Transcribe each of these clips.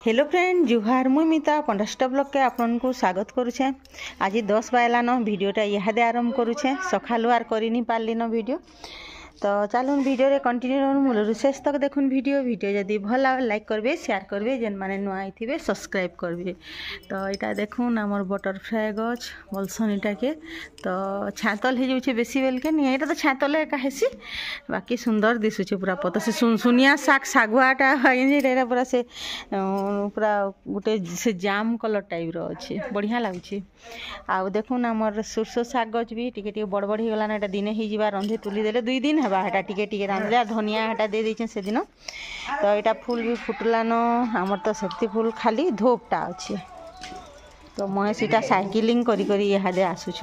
Hello friend जुहार मुई मिता पंडस्टा blog के आपन को स्वागत करुछे। आज 10 बायलान वीडियोटा इहादे आरंभ करुछे। सखालु आर करि नि पारलिन वीडियो तो चलुन वीडियो रे कंटिन्यू रहन मूल शेष तक देखुन वीडियो जदि भल लाइक करबे शेयर करबे जेन माने नुआ आइथिबे सब्सक्राइब करबे। तो इटा देखुन हमर बटरफ्लाई गछ बोलसन इटा के तो छातल हे जाउछे बेसी बेल के नि एटा तो छातल एका हेसी बाकी सुंदर दिसुछे पूरा पता से सुनिया साग सागुआटा एटा पूरा से पूरा गोटे से जाम कलर टाइप रो अछि बढ़िया लागुछे। आ देखुन हमर सुरसो साग गछ भी टिके टिके बड़ बड़ हे गलान एटा दिने ही जिबा रंधे तुली देले 2 दिन हेबा हेटा टिके टिके रांधले धनिया हेटा दे दैछे से दिन तो एटा फूल भी फुटलान हमर तो सेफ्टी फूल खाली धोपटा अछि तो महे सीटा साइकिलिंग करी करी इहादे आसुछ।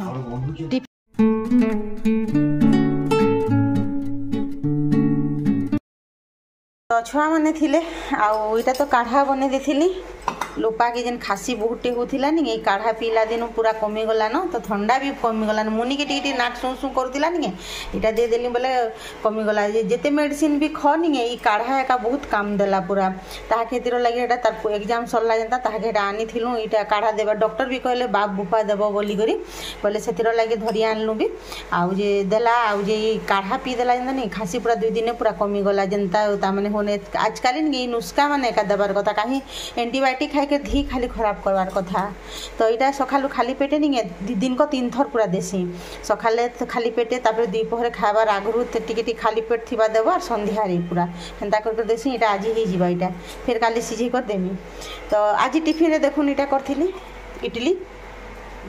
तो छुआ माने थिले आउ इटा तो काढ़ा बने देथिली लोपा के जेन खासी बहुते होथिला नि ए काढ़ा पीला दिन पूरा कमी गला न तो ठंडा भी कमी गला न मुनी के टिके नाक सुसु करथिला नि एटा दे देली बोले कमी गला जेते मेडिसिन भी ख नि ए काढ़ा एका बहुत काम देला पूरा ता खेतिर लागि एटा तार एग्जाम सरला जनता ता के आनी थिलु एटा काढ़ा देबा डॉक्टर भी कहले बाप बुपा देबो बोली करी बोले सेतिर लागि धरि आनलु भी आउ जे देला आउ जे काढ़ा पी देला जंदा नि खासी पूरा 2 दिन पूरा कमी गला जनता ता माने होने आजकल नि नुस्खा माने एका देबार कथा काहे एंटीबायोटिक खाइ के धी खाली खराब करवार कथा तो इटा सखालु खाली पेटे नहीं दिन को 3 थर पूरा देसी सखाले खाली पेटे तापर दुपहर खाबार आगरु टिके टिके खाली पेट थिबा देबो और संध्यारे पूरा हेंता कर देसी इटा आज ही जीवा इटा फिर काली सिझे कर देमी। तो आज टिफिन रे देखुन इटा करथिली इडली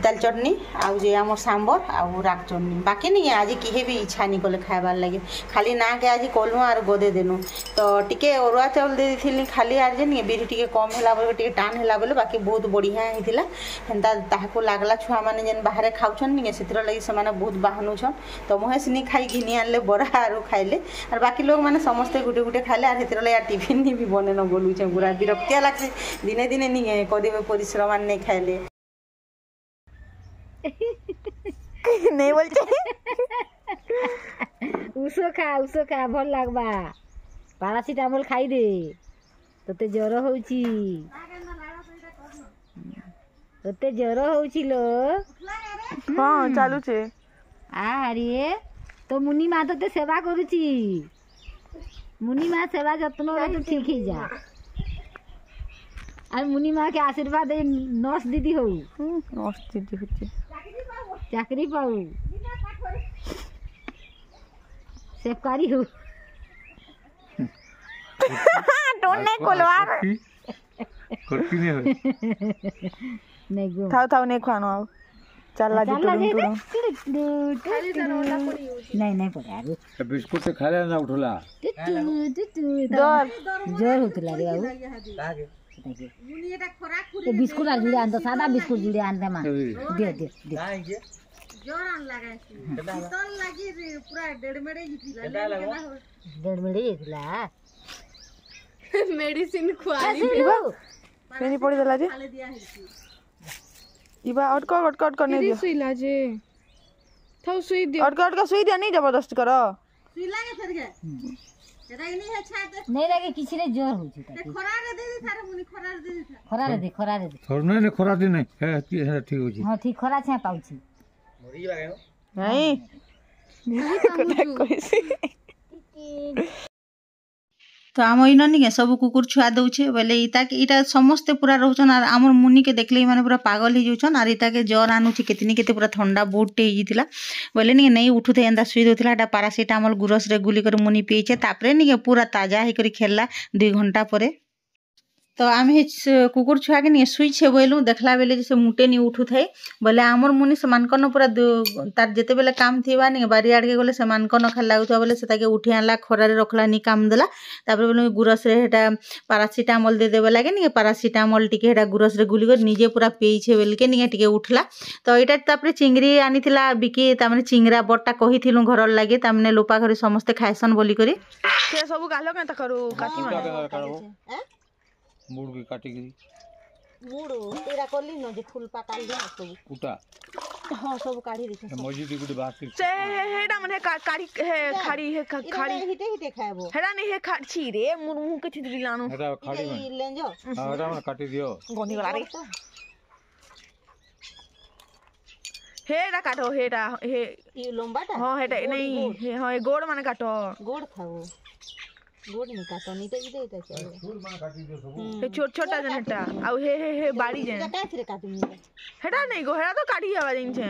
दाल चटनी आउ जे हमर सांबर आउ राग चटनी बाकी नहीं आज किहे भी इच्छा नहीं कले खाइबार लगे खाली ना के आज कोलु आर गोदे देनु तो टिके ओरुआ चावल दे दिथिली खाली आर जे नहीं बिरी टिके कम हैला बोले टिके टान हैला बोले बाकी बहुत बढ़िया हिथिला हेंता ताहाको लागला छुआ माने जेन बाहरे खाउछन नहीं सेतिर लागि से माने बहुत बाहनु छन तो मोहे सिनी खाई घिनी आनले बरा आरो खाइले और बाकी लोग माने समस्त गुटे गुटे खाइले आर हेतिर लागि टिफिन नहीं भी बने न गोलु छे पूरा विरक्तिया लागसे दिने दिने नहीं कदिबे परिश्रम आन नहीं खाइले नहीं बोलते उसो खा भल लागबा पैरासिटामोल खाई दे तोते ज्वर होउची लो हां चालू छे अरे तो मुनी माँ तोते सेवा करूची मुनी माँ सेवा जत्न रे तू ठीक ही जा और मुनी माँ के आशीर्वाद नर्स दीदी हो नर्स दीदी होती चाकरी पाऊ सेवकारी हो टोन नहीं कोलवार करती नहीं हो नहीं गो थाउ नहीं खानो आओ चला जी नहीं पड़े यार बिस्कुट से खा लेना उठला जोर होतला रे बाबू मुनी एटा खोराक खुरी बिस्कुट आर जुड़े आन तो सादा बिस्कुट जुड़े आन दे मां दे जोर आन लगा शीतल लागी पूरा डेढ़मेड़े हितला मेडिसिन खुआली पेनी पड़ी देला जे इबा अटक करने दियो सुईला जे थाउ सुई दियो अटक सुई दिया नहीं जबरदस्त करो सुई लागे फेर गे एटा नहीं है छात नहीं लागे किसी ने जोर हो छी ते खरारे दे दे थारे मुनी खरारे दे दे खरारे दे छोड़ नहीं खरा दिन नहीं है ठीक हो छी हां ठीक खरा छे पाउची मोरी लागे नहीं कैसे तो आम इन नहीं सब कुकुर छुआ दौचे बोले इटा समस्ते पूरा रोचन और आम मुनि के देखले माने पूरा पागल हो जाउछन और इटा के ज्वर आनुछि केतनी केते पूरा ठंडा बहुत हे जितिला बोले नहीं उठुथे एंदा सुई दोथिला एटा पैरासिटामोल गुरस रे गुली कर मुनि पीछे तापरे नहीं पूरा ताजा हे करी खेलला 2 घंटा परे तो आम कुकुर छुआ के नहीं सुईछे बोलू देखला बेले जैसे मुटे नहीं उठू थे बोले आमर मुनि से मानकन पूरा तार जेते बेले काम थीबा नहीं बारी आड़ के गले से मानकन खाली लागुथबा बोले से उठी आनला खरारे रखला नहीं काम देला तापर बोले गुरस रे हेटा पैरासिटामोल दे देबे लागे नहीं पैरासिटामोल टिके हेटा गुरस रे गुली कर निजे पूरा पीछे बेल के नहीं टिके उठला तो एटा तापर चिंगरी आनीथिला बिकी तामने चिंगरा बट्टा कहिथिलु घर लागे तामने लोपा घरे समस्त खाइसन बोली करी से सब गालो के तकरू काटी माने मुड़ के काटी गई मुड़ो तेरा कोली न जे फूल पकाल दे सब कुटा हां सब काढ़ी देखे मौजी गुड बात से हेडा माने काड़ी हे खाड़ी हे खाड़ी हिटे खाइबो हेडा नहीं हे खाड़ी रे मुंह के छिद्री लानो हेडा खाड़ी में लेंजो हां हेडा में काटी दियो गोंदी गला रे हेडा काटो हेडा हे ई लंबाटा हां हेडा नहीं हां गोड़ माने काटो गोड़ खाओ गोड़ नहीं काटो नहीं तो इधर चाहिए फूल माने काटी दियो सब हे छोटा जन हेटा आ हे बाड़ी जन का फिर काटू हेडा नहीं गो हेडा तो काटी हवा जिन छे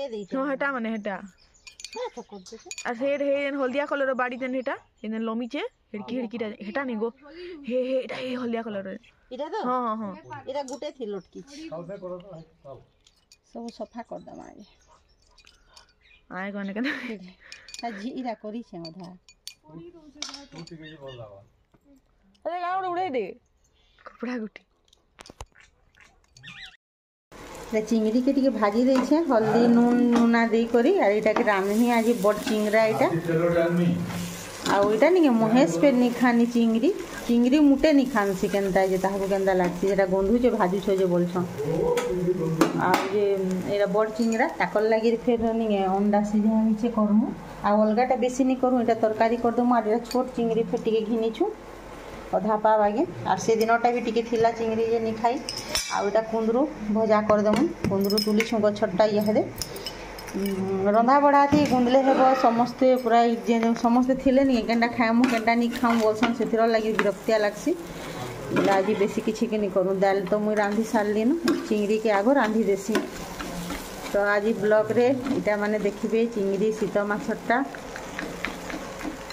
ए दे हां हेटा माने हेटा ना तो कर दे आ हेड हे हल्दिया कलर बाड़ी जन हेटा इन लोमी छे हिड़की हेटा नहीं गो हे हेटा हे हल्दिया कलर इटा तो हां हां इटा गुटे थी लटकी सब करो तो सब सफा कर दमा आगे आए गने कने आज इरा करी छे अधा अरे गाँव उड़े दे कपड़ा गुटी चिंगड़ी के टिके भाजी दे छे हल्दी नून नूना दे करी और इटा के रांधनी आज बड़ चिंगड़ा इटा आउ इटा नहीं महेश पे नहीं खानी चिंगड़ी चिंगड़ी मुटे नहीं खानसी केनता जे ताहाको केनता लागसी जेटा गंधु जे भाजु छो जे बोलछन आ जे एरा बड़ चिंगड़ा ताकल लागि फेर नहीं अंडा सिझा हिचे करमु आ अलगाटा बेसी नहीं करू इटा तरकारी कर दमु आ छोट चिंगड़ी फेर टिके घिनी छु अधा पाव आगे और से दिनटा भी टिके थिला चिंगड़ी जे नहीं खाई आ इटा कुंदरू भजा कर दमु कुंदरू तुली छु गछटा इहादे रंधा बढ़ा थी गुंदले हेबो समस्ते पूरा जे समस्ते थिले नहीं केनटा खाएमु केनटा नहीं खाऊं बोलसन सेथिर लागि विरक्तिया लागसी बोला आज बेसी किछि के नहीं करू दाल तो मुई रांधी सारली न चिंगड़ी के आगो रांधी देसी तो आज ब्लॉग रे इटा माने देखिबे चिंगड़ी शीत माछटा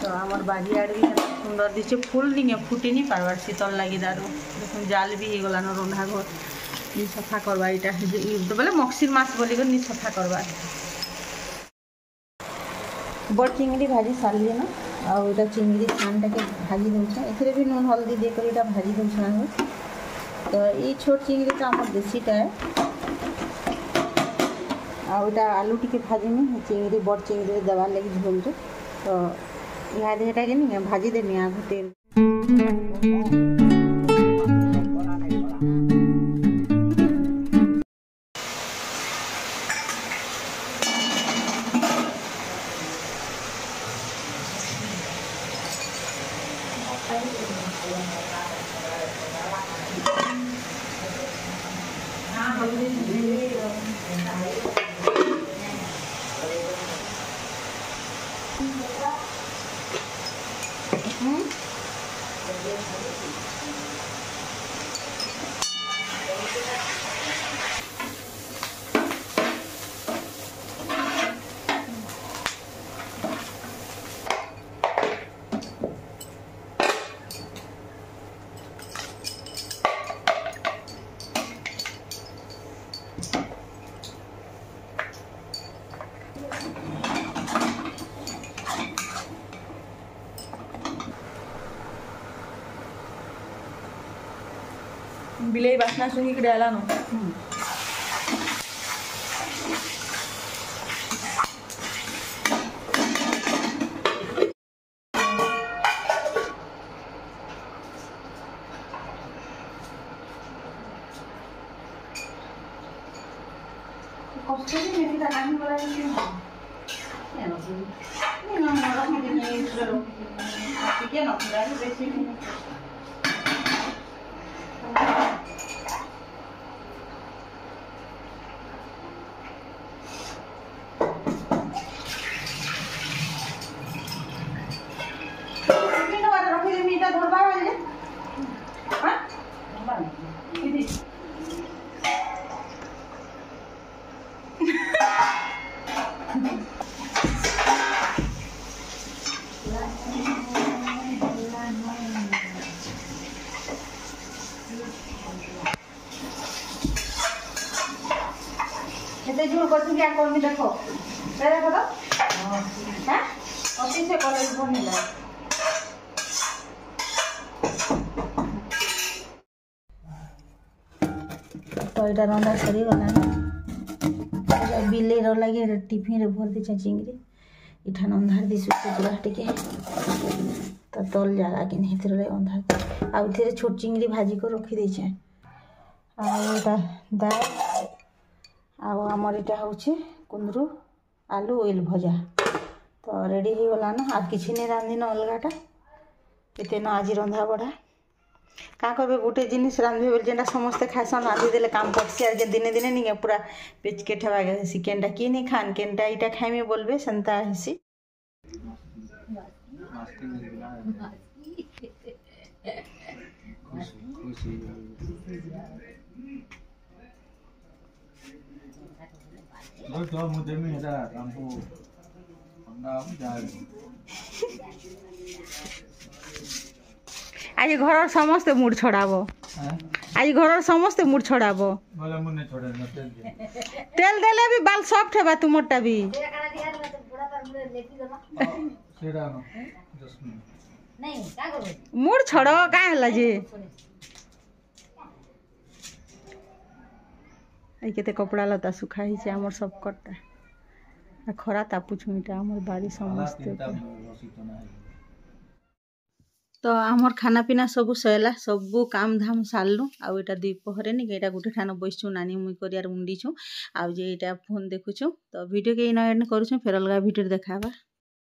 तो हमर बाड़ीआड़ भी सुंदर दिसे फूल नहीं फुटी नहीं पारबार शीतल लागि दारू देखुन जाल भी हे गलान रंधा घर नि सफा करबा इटा बोले मक्सिर मास बोली कर नि सफा करबा बड़ चिंगड़ी भाजी सारली ना आ इटा चिंगड़ी छानटा के भाजी दउछ एथरे भी नून हल्दी दे कर इटा भाजी दउछ ना तो ई छोट चिंगड़ी तो हमर देसीटा है आ इटा आलू टिके भाजी में चिंगड़ी बड़ चिंगड़ी दवा लगी झोल तो यहाँ देटा के नहीं भाजी देनी आगो तेल बिलाई बासना सुंगी के डाला नो केते जोर करथि क्या करमी देखो रे देखो तो हां अति से कॉलेज बनी ला तो इटा रंदा सरी गला बिले रो लागे टिफिन रे भर दे चिंगरी इठा अंधार दिसु पूरा टिके तो तल जागा कि नहीं रे अंधार आ इथे छोट चिंगरी भाजी को रखी दे छे आ एटा दाल आउ आमर इटा होचे कुंदरू आलू ओइल भजा तो रेडी हो गला न आज किछि नहीं रांधि न अलगाटा एते न आज रंधा बढ़ा क्या कहे गोटे जिनिस रांधे बोले जेनटा समस्ते खासन रांधि देले काम करसी आर दिने दिने नहीं पूरा पेचके ठेवा गसी केनटा किए नहीं खान केनटा इटा खाइमे बोलबे सेंता हेसी आज घर समस्ते मुड छड़ाबो आज घर समस्ते मुड छड़ाबो तेल देले भी बाल सॉफ्ट हेबा तुमरटा भी मुड छड़ो का हला जे आई केते कपड़ा लता सुखा ही छे हमर सब कटा खरा तापुछु इटा हमर बाड़ी समस्ते तो आमर खाना पीना सब सैला सब काम धाम सारलु आउ एटा द्विपहरे नहीं एटा गोटे ठान बैसु नानी मुई करियार उंडीछु आउ जे एटा फोन देखुछु तो वीडियो के इन एंड करूछु फेर अलगा वीडियो देखाबा।